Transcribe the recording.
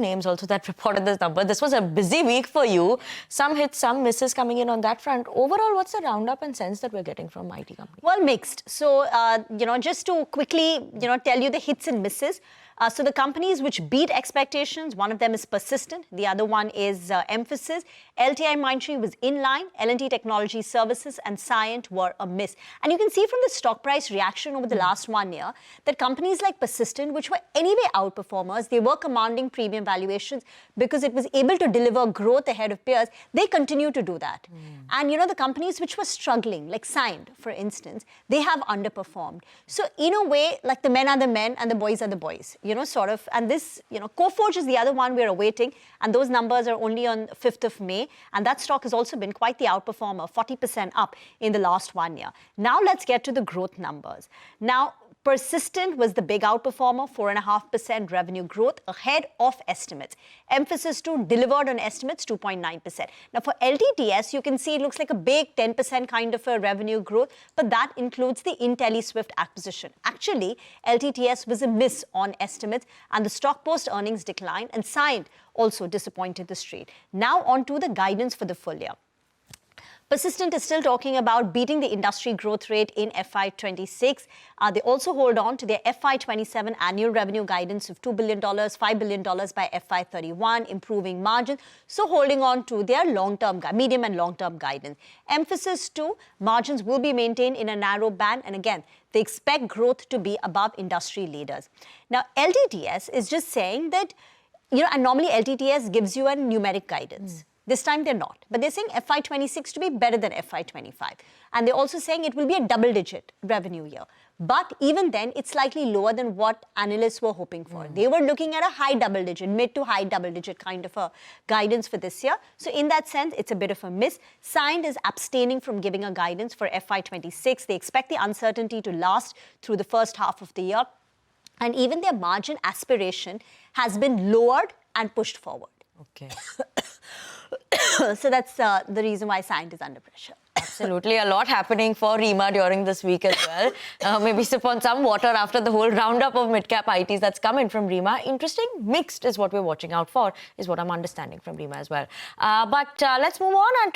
names also that reported this number. This was a busy week for you. Some hits, some misses coming in on that front. Overall, what's the roundup and sense that we're getting from IT companies? Well, mixed. So, just to quickly, tell you the hits and misses. So the companies which beat expectations, one of them is Persistent, the other one is Mphasis. LTI Mindtree was in line, L&T Technology Services and Cyient were a miss. And you can see from the stock price reaction over the last 1 year that companies like Persistent, which were anyway outperformers, they were commanding premium valuations because it was able to deliver growth ahead of peers. They continue to do that. And the companies which were struggling, like Cyient, for instance, they have underperformed. So in a way, like the men are the men and the boys are the boys. And this, Coforge is the other one we're awaiting, and those numbers are only on 5th of May, and that stock has also been quite the outperformer, 40% up in the last 1 year. Now let's get to the growth numbers. Now, Persistent was the big outperformer, 4.5% revenue growth ahead of estimates. Mphasis too delivered on estimates, 2.9%. Now for LTTS, you can see it looks like a big 10% kind of a revenue growth, but that includes the IntelliSwift acquisition. Actually, LTTS was a miss on estimates and the stock post-earnings declined, and Cyient also disappointed the street. Now on to the guidance for the full year. Persistent is still talking about beating the industry growth rate in FY26. They also hold on to their FY27 annual revenue guidance of $2 billion, $5 billion by FY31, improving margins. So holding on to their medium and long-term guidance. Mphasis too, margins will be maintained in a narrow band. And again, they expect growth to be above industry leaders. Now, LTTS is just saying that, and normally LTTS gives you a numeric guidance. This time they're not. But they're saying FY26 to be better than FY25. And they're also saying it will be a double-digit revenue year. But even then, it's slightly lower than what analysts were hoping for. They were looking at a high double-digit, mid to high double-digit kind of a guidance for this year. So in that sense, it's a bit of a miss. Cyient is abstaining from giving a guidance for FY26. They expect the uncertainty to last through the first half of the year. And even their margin aspiration has been lowered and pushed forward. Okay. So that's the reason why Cyient is under pressure. Absolutely. A lot happening for Rima during this week as well. Maybe sip on some water after the whole roundup of Midcap ITs that's come in from Rima. Interesting. Mixed is what we're watching out for, is what I'm understanding from Rima as well. But let's move on and